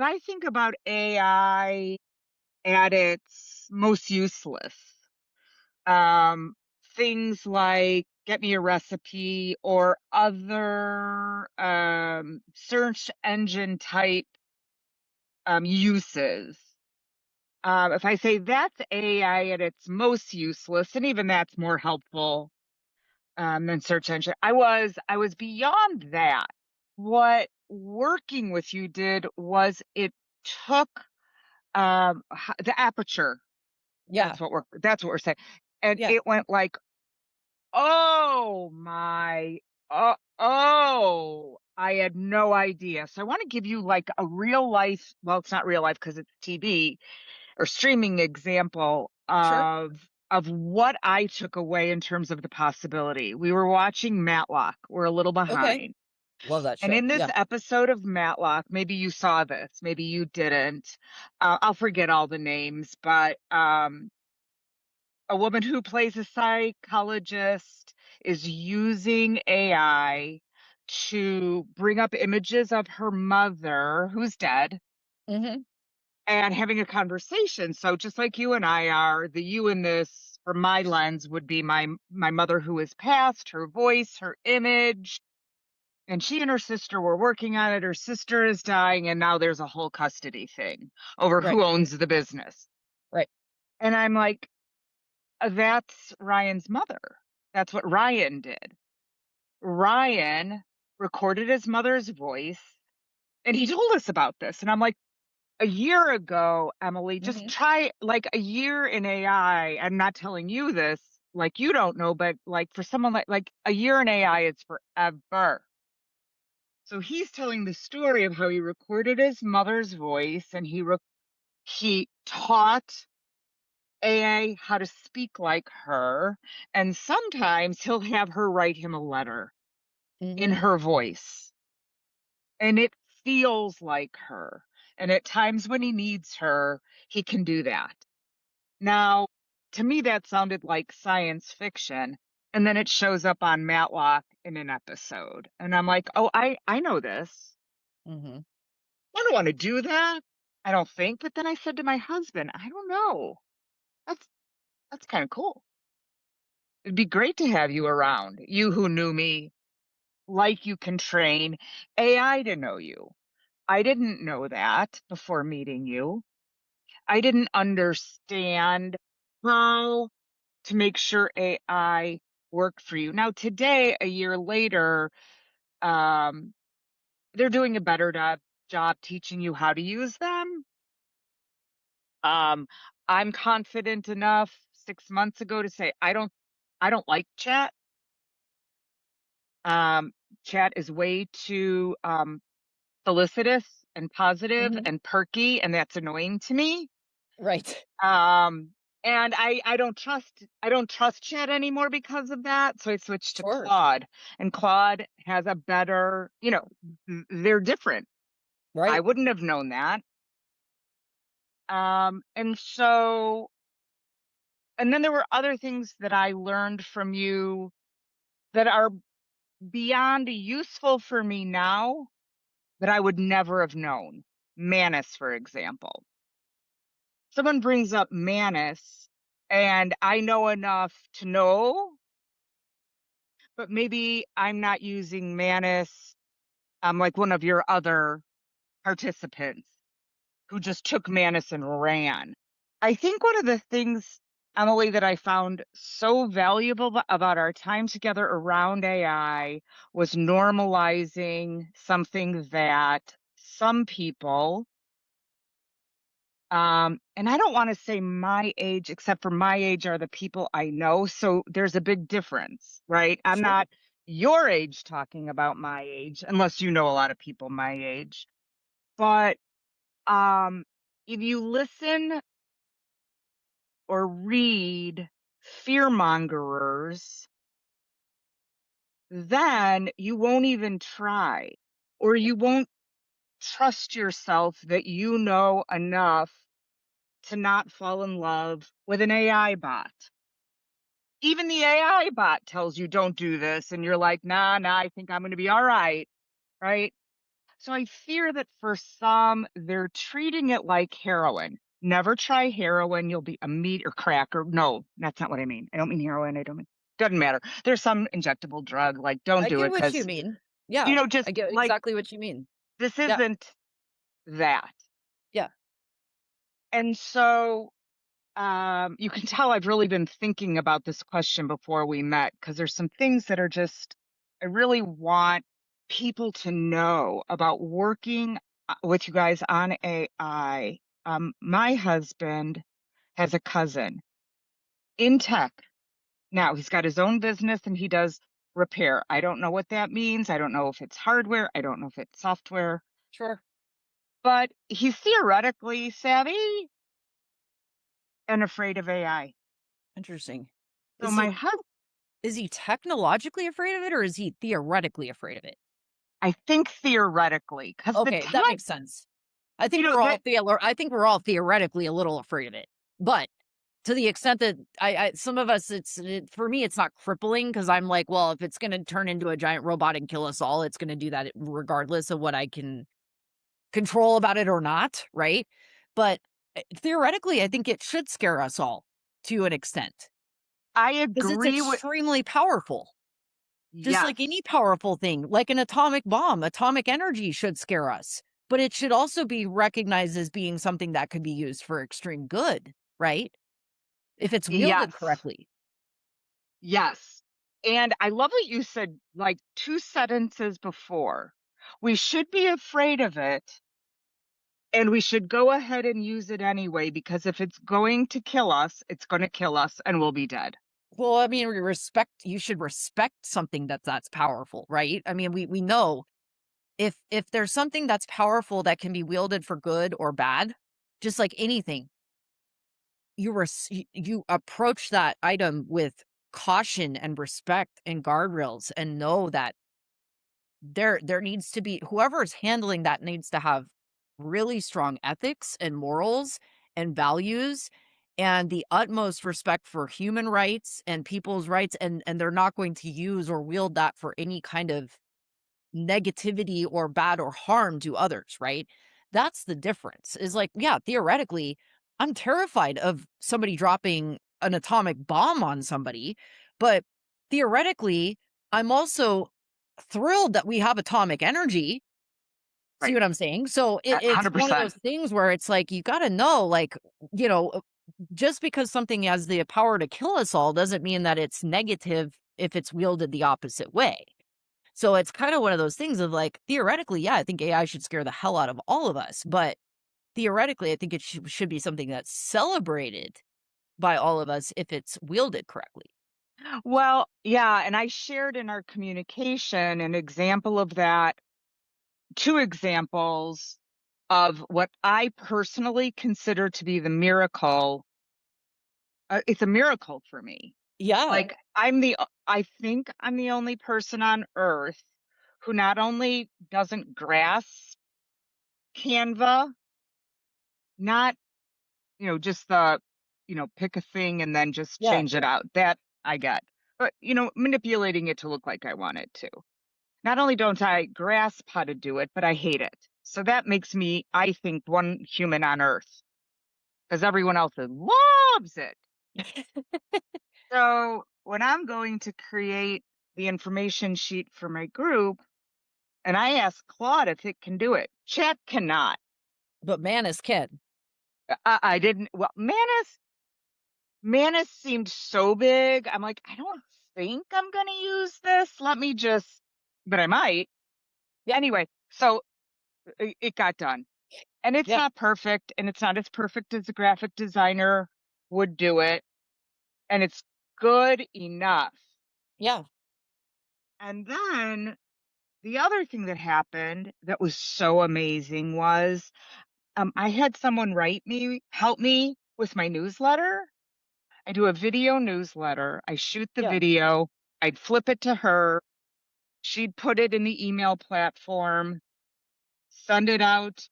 if I think about AI at its most useless, um, things like get me a recipe or other search engine type uses. If I say that's AI at its most useless, and even that's more helpful than search engine, I was beyond that. What working with you did was it took the aperture. Yeah. That's what we're saying, and Yeah. it went like, oh my, I had no idea. So I want to give you like a real life. Well, it's not real life because it's TV or streaming example Sure. of what I took away in terms of the possibility. We were watching Matlock. We're a little Okay. behind. Love that And show. in this Yeah. episode of Matlock, maybe you saw this, maybe you didn't. I'll forget all the names, but a woman who plays a psychologist is using AI to bring up images of her mother who's dead Mhm. and having a conversation. So just like you and I are, the you in this from my lens would be my mother who is passed, her voice, her image, and she and her sister were working on it. Her sister is dying, and now there's a whole custody thing over Right. who owns the business. Right. And I'm like, that's Ryan's mother. That's what Ryan did. Ryan recorded his mother's voice, and he told us about this. And I'm like, a year ago, Emily, just Mhm. try like a year in AI. I'm not telling you this, like you don't know, but like for someone like a year in AI, it's forever. So he's telling the story of how he recorded his mother's voice and he taught AI how to speak like her, and sometimes he'll have her write him a letter in Mhm. her voice, and it feels like her. And at times when he needs her, he can do that. Now, to me, that sounded like science fiction. And then it shows up on Matlock in an episode. And I'm like, oh, I know this. Mhm. I don't want to do that. I don't think. But then I said to my husband, I don't know. That's that's kind of cool. It'd be great to have you around. You who knew me, like you can train AI to know you. I didn't know that before meeting you. I didn't understand how to make sure AI worked for you. Now, today, a year later, um, they're doing a better job teaching you how to use them. Um, I'm confident enough 6 months ago to say I don't like chat. Um, Chat is way too felicitous and positive Mhm. and perky, and that's annoying to me. Right. Um, and I don't trust chat anymore because of that. So I switched to Sure. Claude, and Claude has a better, they're different. I Right. wouldn't have known that. And so, and then there were other things that I learned from you that are beyond useful for me now that I would never have known. Manus, for example. Someone brings up Manus, and I know enough to know, but maybe I'm not using Manus like one of your other participants who just took Manus and ran. I think one of the things, Emily, that I found so valuable about our time together around AI was normalizing something that some people, and I don't want to say my age, except for my age are the people I know. So there's a big difference, right? I'm Sure. not your age talking about my age, unless you know a lot of people my age. But um, if you listen or read fear mongers, then you won't even try, or you won't trust yourself that you know enough to not fall in love with an AI bot. Even the AI bot tells you don't do this, and you're like, nah, nah, I think I'm going to be all right, right? So I fear that for some, they're treating it like heroin. Never try heroin. You'll be a meat or crack or no, that's not what I mean. I don't mean heroin. I don't mean, doesn't matter. There's some injectable drug, like don't I do get it what you because, mean. Yeah, just I get like exactly what you mean. this Yeah, isn't that. yeah, And so you can tell I've really been thinking about this question before we met because there's some things that are just, I really want people to know about working with you guys on AI. My husband has a cousin in tech. Now he's got his own business and he does repair. I don't know what that means. I don't know if it's hardware. I don't know if it's software, sure. but he's theoretically savvy and afraid of AI. Interesting. So Is he my husband, is he technologically afraid of it or is he theoretically afraid of it? I think theoretically, because the Okay, that tech, makes sense. that I think we're all theoretically a little afraid of it. But to the extent that some of us, for me, it's not crippling because I'm like, well, if it's going to turn into a giant robot and kill us all, it's going to do that regardless of what I can control about it or not, right? But theoretically, I think it should scare us all to an extent I because it's agree with. extremely powerful. Just Yes, like any powerful thing, like an atomic bomb, atomic energy should scare us, but it should also be recognized as being something that could be used for extreme good, right? If it's wielded yes, correctly. yes. And I love what you said, like two sentences before. We should be afraid of it, and we should go ahead and use it anyway, because if it's going to kill us, it's going to kill us and we'll be dead. Well, I mean, you should respect something that's powerful, right? I mean, we know if there's something that's powerful that can be wielded for good or bad, just like anything, you approach that item with caution and respect and guardrails and know that there needs to be whoever's handling that needs to have really strong ethics and morals and values and the utmost respect for human rights and people's rights, and they're not going to use or wield that for any kind of negativity or bad or harm to others, right? That's the difference. Is like, yeah, theoretically, I'm terrified of somebody dropping an atomic bomb on somebody, but theoretically, I'm also thrilled that we have atomic energy. See Right. what I'm saying? So it's one of 100%. those things where it's like you got to know, like, you know, just because something has the power to kill us all doesn't mean that it's negative if it's wielded the opposite way. So it's kind of one of those things of like, theoretically, yeah, I think AI should scare the hell out of all of us. But theoretically, I think it should be something that's celebrated by all of us if it's wielded correctly. Well, yeah, and I shared in our communication an example of that, two examples of what I personally consider to be the miracle. It's a miracle for me. Yeah. Like I think I'm the only person on earth who not only doesn't grasp Canva, not, just pick a thing and then just Yeah. change it out. That I get. But, manipulating it to look like I want it to. Not only don't I grasp how to do it, but I hate it. So that makes me, I think, one human on earth because everyone else loves it. So when I'm going to create the information sheet for my group, and I ask Claude if it can do it, Chat cannot. But man is kid. I didn't. Well, Manus seemed so big. I'm like, I don't think I'm gonna use this. Let me just, but I might. Yeah. Anyway, so it got done. And it's Yeah. not perfect, and it's not as perfect as a graphic designer would do it, and it's good enough. Yeah. And then the other thing that happened that was so amazing was I had someone help me with my newsletter. I do a video newsletter. I shoot the Yeah. video, I'd flip it to her. She'd put it in the email platform, send it out,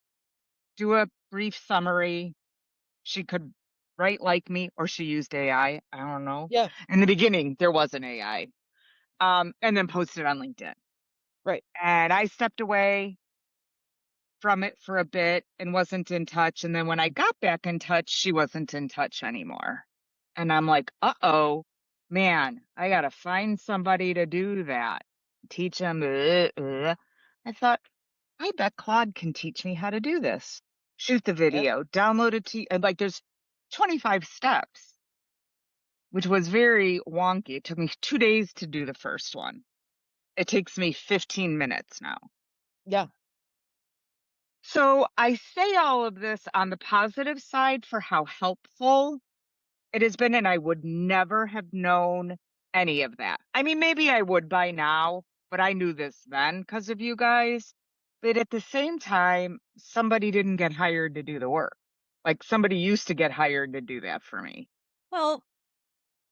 do a brief summary. She could write like me, or she used AI. I don't know. Yeah. In the beginning, there was an AI. And then post it on LinkedIn. Right. And I stepped away. from it for a bit and wasn't in touch, and then when I got back in touch, she wasn't in touch anymore. And I'm like, "Uh-oh, man, I gotta find somebody to do that. Teach 'em, I thought, "I bet Claude can teach me how to do this. Shoot the Yep. video, download it to," and, like, there's 25 steps, which was very wonky. It took me 2 days to do the first one. It takes me 15 minutes now. Yeah. So I say all of this on the positive side for how helpful it has been, and I would never have known any of that. I mean, maybe I would by now, but I knew this then because of you guys. But at the same time, somebody didn't get hired to do the work. Like somebody used to get hired to do that for me. Well,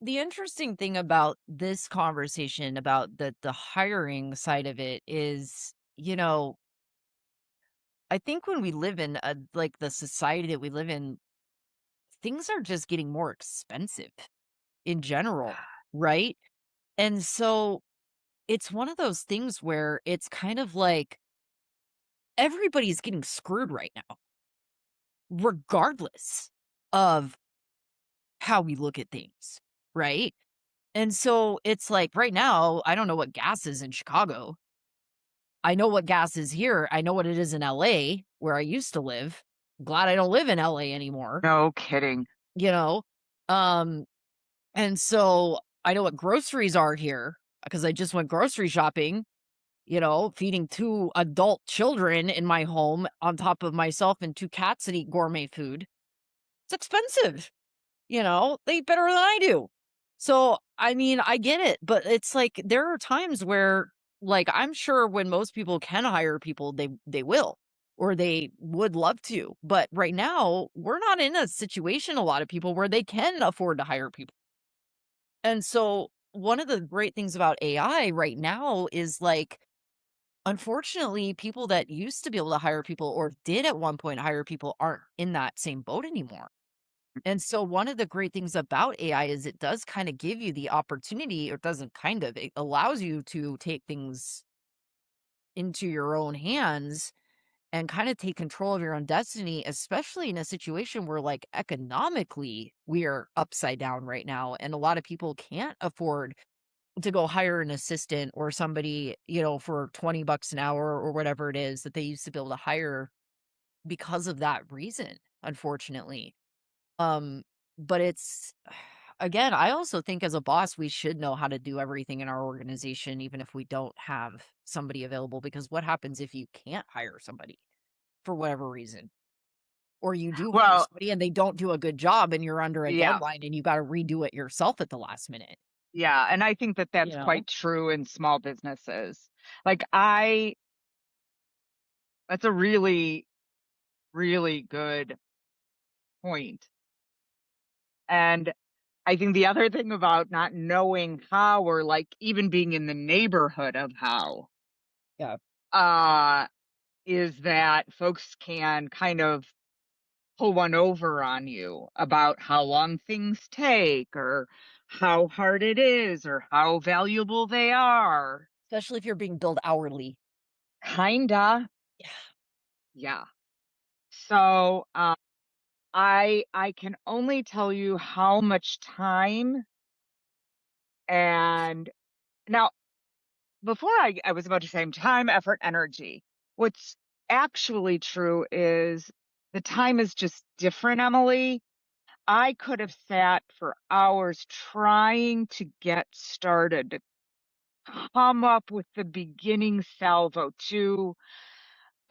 the interesting thing about this conversation about the hiring side of it is, I think when we live in like the society that we live in, things are just getting more expensive in general, right? And so it's one of those things where it's kind of like everybody's getting screwed right now, regardless of how we look at things, right? And so it's like right now, I don't know what gas is in Chicago. I know what gas is here. I know what it is in LA, where I used to live. Glad I don't live in LA anymore, No kidding. you know? Um, and so I know what groceries are here because I just went grocery shopping, feeding 2 adult children in my home on top of myself and 2 cats that eat gourmet food. It's expensive. They eat better than I do. So, I mean, I get it, but it's like there are times where like I'm sure when most people can hire people, they will or they would love to. But right now, we're not in a situation a lot of people where they can afford to hire people. And so one of the great things about AI right now is like unfortunately people that used to be able to hire people or did at one point hire people aren't in that same boat anymore. And so one of the great things about AI is it does kind of give you the opportunity, or it doesn't kind of, it allows you to take things into your own hands and kind of take control of your own destiny, especially in a situation where, like, economically, we are upside down right now. And a lot of people can't afford to go hire an assistant or somebody, for 20 bucks an hour or whatever it is that they used to be able to hire because of that reason, unfortunately. Um, but it's again, I also think as a boss, we should know how to do everything in our organization, even if we don't have somebody available. Because what happens if you can't hire somebody for whatever reason? Or you do hire Well, somebody and they don't do a good job and you're under a yeah. deadline and you got to redo it yourself at the last minute, Yeah, and I think that you that's know? quite true in small businesses. Like I That's a really, really good point. And I think the other thing about not knowing how or like even being in the neighborhood of how, Yeah. uh, is that folks can kind of pull one over on you about how long things take or how hard it is or how valuable they are. Especially if you're being billed hourly. Kinda. Yeah. Yeah. So, I can only tell you how much time and now before I was about to say time, effort, energy. What's actually true is the time is just different, Emily. I could have sat for hours trying to get started, to come up with the beginning salvo to,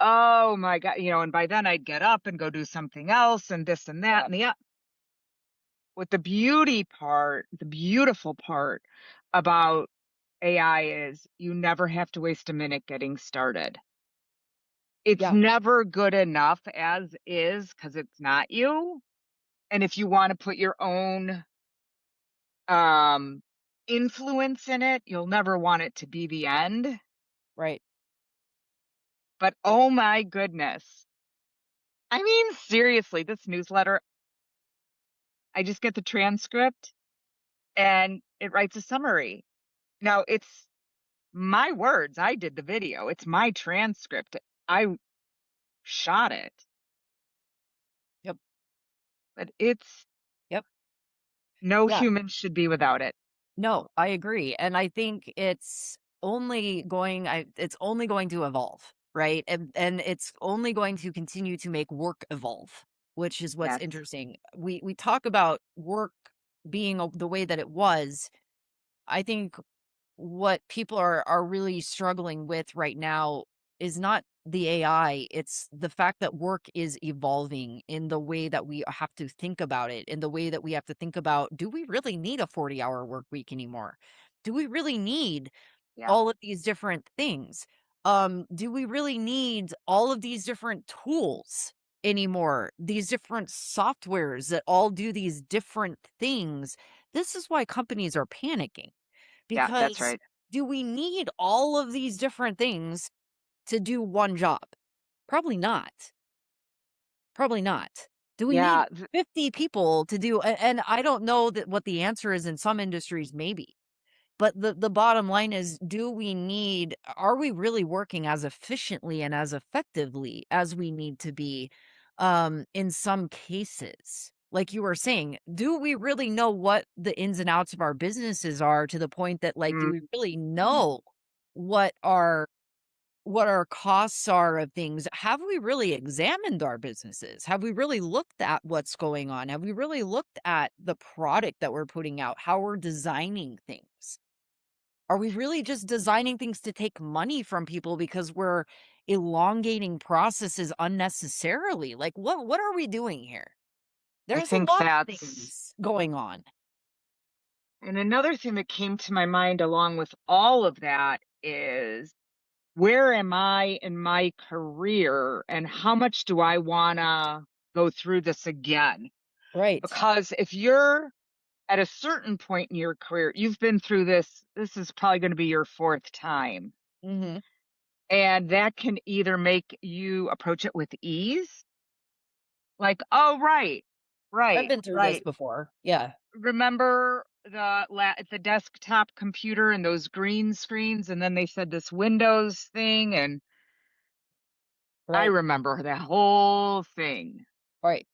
oh my God, and by then I'd get up and go do something else and this and that Yeah. and the what the beautiful part about AI is you never have to waste a minute getting started. It's Yeah. never good enough as is because it's not you. And if you want to put your own um influence in it, you'll never want it to be the end. Right. But oh my goodness. I mean, seriously, this newsletter, I just get the transcript and it writes a summary. Now it's my words. I did the video. It's my transcript. I shot it, Yep. but it's Yep. no Yeah. human should be without it. No, I agree, and I think it's only going to evolve, right? And it's only going to continue to make work evolve, which is what's Yes. interesting. We talk about work being the way that it was. I think what people are really struggling with right now is not the AI, it's the fact that work is evolving in the way that we have to think about it, in the way that we have to think about, do we really need a 40-hour work week anymore? Do we really need Yeah. all of these different things? Do we really need all of these different tools anymore? These different softwares that all do these different things. This is why companies are panicking, Yeah, that's because right. do we need all of these different things to do one job? Probably not. Probably not. Do we need Yeah, 50 people to do and I don't know that what the answer is in some industries, maybe. But the bottom line is, do we need are we really working as efficiently and as effectively as we need to be in some cases? Like you were saying, do we really know what the ins and outs of our businesses are, to the point that, like, do mm, we really know what our costs are of things? Have we really examined our businesses? Have we really looked at what's going on? Have we really looked at the product that we're putting out, how we're designing things? Are we really just designing things to take money from people because we're elongating processes unnecessarily? Like, what are we doing here? I There's a think lot of that's things going on. and another thing that came to my mind along with all of that is, where am I in my career and how much do I wanna go through this again? Right. Because if you're at a certain point in your career, you've been through this is probably gonna be your 4th time, Mhm. and that can either make you approach it with ease, like, "Oh, right, I've right, been through this right. before. Yeah. Remember the desktop computer and those green screens, and then they said this Windows thing, and I Right. remember that whole thing." Right.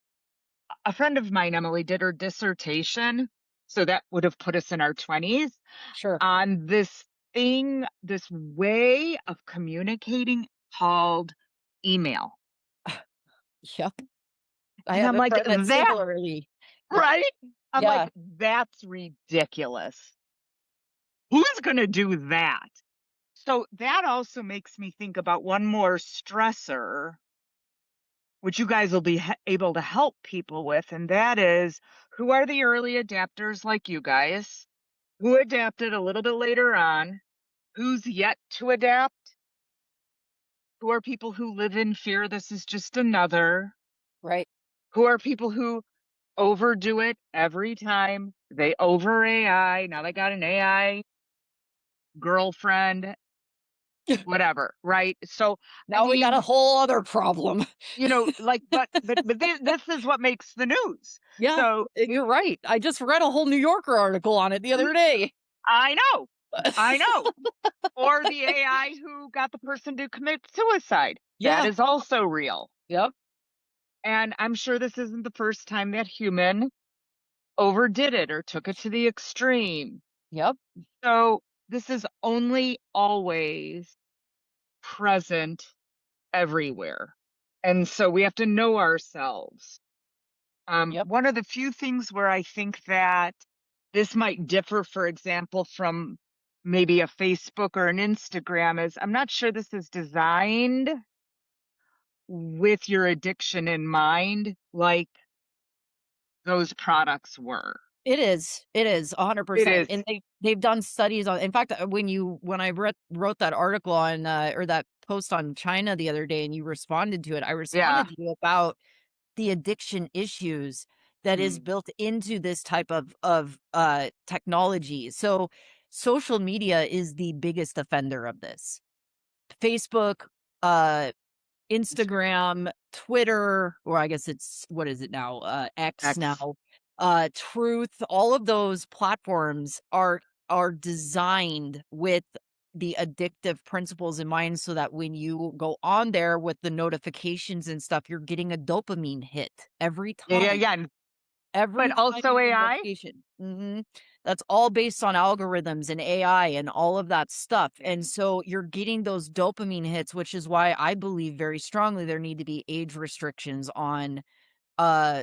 A friend of mine, Emily, did her dissertation, so that would have put us in our 20s, Sure. on this way of communicating called email. Yep. I And have I'm a like, friend that's "That similarly. Yep. right?" I'm Yeah. like, "That's ridiculous. Who's gonna do that?" So that also makes me think about one more stressor, which you guys will be able to help people with, and that is, who are the early adapters like you guys? Who adapted a little bit later on? Who's yet to adapt? Who are people who live in fear this is just another? Right. Who are people who overdo it every time? They over AI. Now they got an AI girlfriend, whatever, right? So, I Now we got mean, a whole other problem. like, but this is what makes the news. Yeah, So, you're right. I just read a whole New Yorker article on it the mm, other day. I know, I know. Or the AI who got the person to commit suicide. That Yeah. is also real. Yep. And I'm sure this isn't the first time that human overdid it or took it to the extreme. Yep. So this is only always present everywhere. And so we have to know ourselves. Yep. One of the few things where I think that this might differ, for example, from maybe a Facebook or an Instagram, is I'm not sure this is designed with your addiction in mind like those products were. It is It 100%, is. and they've done studies on, in fact, when I wrote that article on, or that post on China the other day and you responded to it, I Yeah. responded to you about the addiction issues that is Mm. built into this type of technology. So, social media is the biggest offender of this. Facebook, uh Instagram, Twitter, or I guess it's what is it now? X X. now. Truth, all of those platforms are designed with the addictive principles in mind so that when you go on there with the notifications and stuff, you're getting a dopamine hit every Yeah, yeah, time. yeah, but Every time also you get a AI? notification. That's all based on algorithms and AI and all of that stuff, and Mm. so you're getting those dopamine hits, which is why I believe very strongly there need to be age restrictions on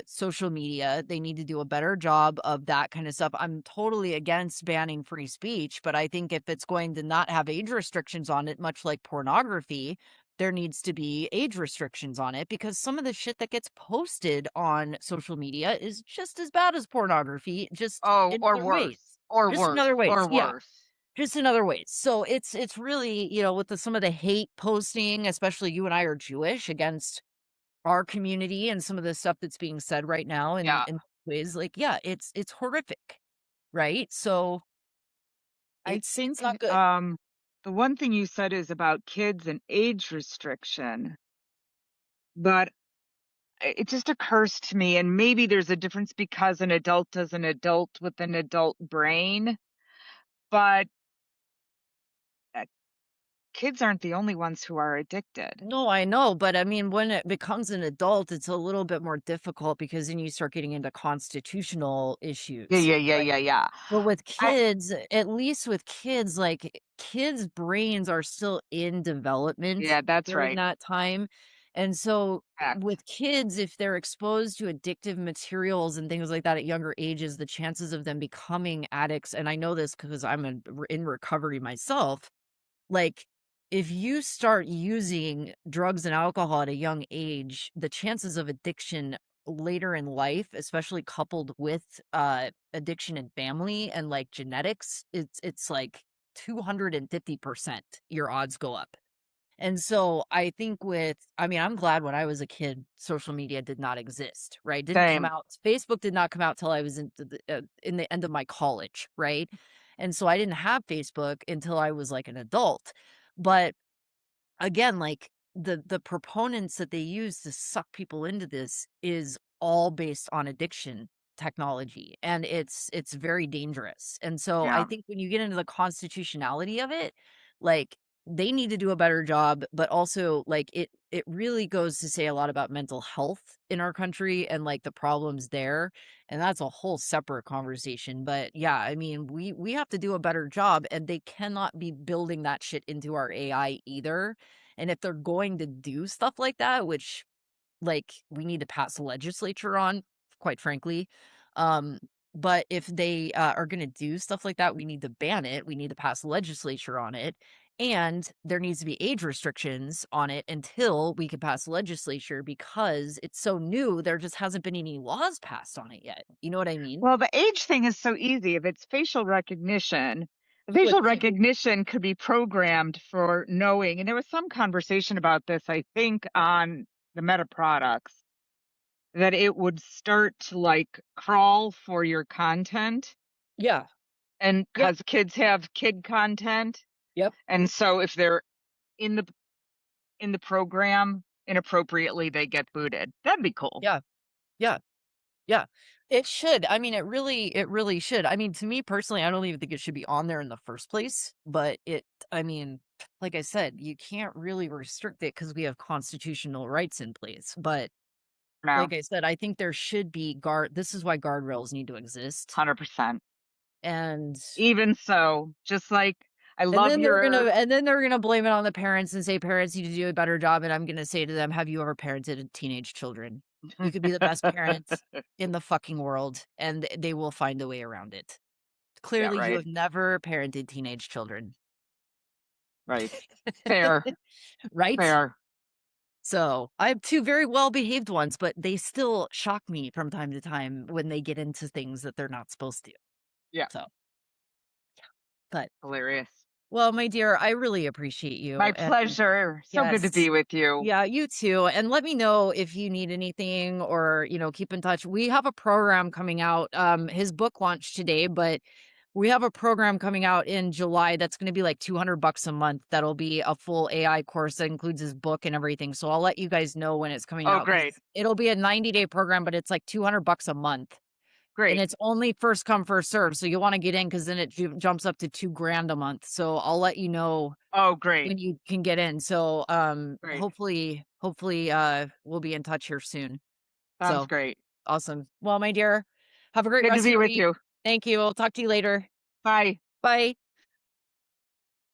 social media. They need to do a better job of that kind of stuff. I'm totally against banning free speech, but I think if it's going to not have age restrictions on it, much like pornography, there needs to be age restrictions on it because some of the shit that gets posted on social media is just as bad as pornography, just Oh, in or other ways. worse, or Just in worse, other ways. or Yeah. worse. Just in other ways. So it's really, with some of the hate posting, especially you and I are Jewish against our community and some of the stuff that's being said right now Yeah. in ways like, yeah, it's horrific, right? So I it's think, not good. the one thing you said is about kids and age restriction, but it just occurs to me, and maybe there's a difference because an adult is an adult with an adult brain, but, uh, kids aren't the only ones who are addicted. No, I know, but I mean, when it becomes an adult, it's a little bit more difficult because then you start getting into constitutional Yeah, issues, yeah, yeah, right? yeah, yeah. But with I kids, at least with kids, like, kids' brains are still in development Yeah, that's during right. that time, and so, Correct. with kids, if they're exposed to addictive materials and things like that at younger ages, the chances of them becoming addicts, and I know this because 'cause I'm in recovery myself, like, if you start using drugs and alcohol at a young age, the chances of addiction later in life, especially coupled with addiction in family and like genetics, it's like 250% your odds go up. And so I think I mean, I'm glad when I was a kid, social media did not exist, right? Didn't come Same. out. Facebook did not come out till I was in the end of my college, right? And so I didn't have Facebook until I was like an adult. But again, like the proponents that they use to suck people into this is all based on addiction technology and it's very dangerous. And so I Yeah. think when you get into the constitutionality of it, like they need to do a better job, but also like it really goes to say a lot about mental health in our country and like the problems there, and that's a whole separate conversation. But yeah, I mean, we have to do a better job and they cannot be building that shit into our AI either. And if they're going to do stuff like that, which like we need to pass a legislature on, quite frankly. Um, but if they are going to do stuff like that, we need to ban it. We need to pass legislature on it. And there needs to be age restrictions on it until we can pass legislature because it's so new. There just hasn't been any laws passed on it yet. You know what I mean? Well, the age thing is so easy. If it's With facial kids. recognition could be programmed for knowing. And there was some conversation about this, I think, on the Meta products, that it would start to like crawl for your content. Yeah. And Yep. because kids have kid content. Yep. And so if they're in the program inappropriately, they get booted. That'd be cool. Yeah. Yeah. Yeah, it should. I mean, it really should. I mean, to me personally, I don't even think it should be on there in the first place, but I mean, like I said, you can't really restrict it because we have constitutional rights in place. But No, like I said, I think there should be this is why guardrails need to exist. 100%. And Even so, just like I love your and then they're gonna blame it on the parents and say parents need to do a better job. And I'm gonna say to them, have you ever parented teenage children? You could be the best parents in the fucking world, and they will find a way around it. Yeah, Clearly, you right, have never parented teenage children. right. Fair, Right? fair. So, I have 2 very well-behaved ones, but they still shock me from time to time when they get into things that they're not supposed to. Yeah, So, but hilarious. well, my dear, I really appreciate you, My and pleasure. So good to yes. be with you. Yeah, you too, and let me know if you need anything or, keep in touch. We have a program coming out, his book launched today, but we have a program coming out in July that's gonna be like $200 a month. That'll be a full AI course that includes his book and everything, so I'll let you guys know when it's coming Oh, out because great, it'll be a 90-day program, but it's like $200 a month. and great. it's only first come, first serve, so you wanna get in because then it jumps up to 2 grand a month, so I'll let you know Oh, great, when you can get in, so, great. hopefully, we'll be in touch here soon. Sounds So, great. awesome. Well, my dear, have a great Good to rest of be your with week. you. Thank you, I'll talk to you later. Bye. Bye.